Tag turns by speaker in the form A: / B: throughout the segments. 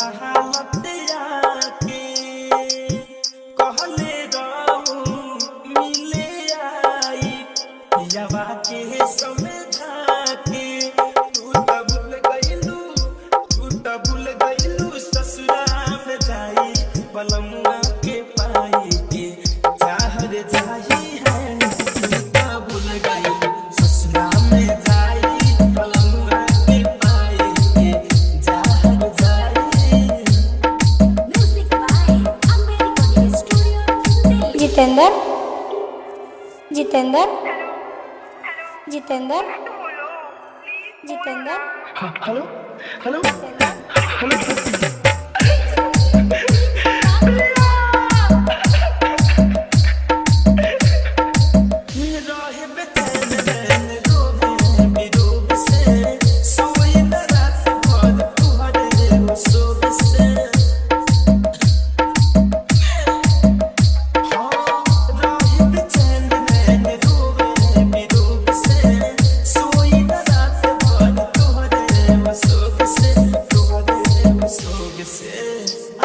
A: हालतिया के कहले रहू मिले आई पियावा के समझा के तू त भूल गइलू ससुरा में जाई बलमुआ के पाई के चाहर जाही है तू त भूल गइलू ससुरा में जाई बलमुआ के पाई के चाहर जाही।
B: Music by American studio Delhi.
C: Jitendra
A: hello hello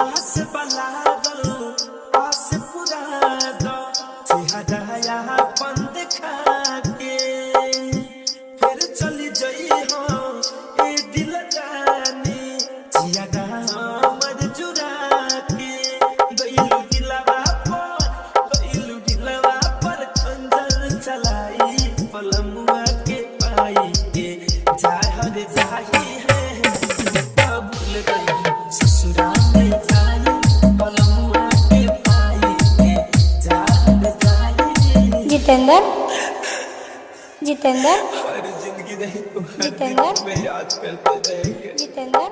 A: आस बलागल आस पुरादा चेहरा बंद खाके फिर चली जई हो ए दिल जानी जियादा हमर जुरा के गइलू दिलवा पर खंजर चलाई पलमुआ के पाई के जाहर जाही है भूल गई ससुरा में जाई बलमुआ के पाई के जाहर जाही।
C: जितेंद्र
A: हर जिंदगी नहीं तुम्हारे में याद करते रहेंगे।
C: जितेंद्र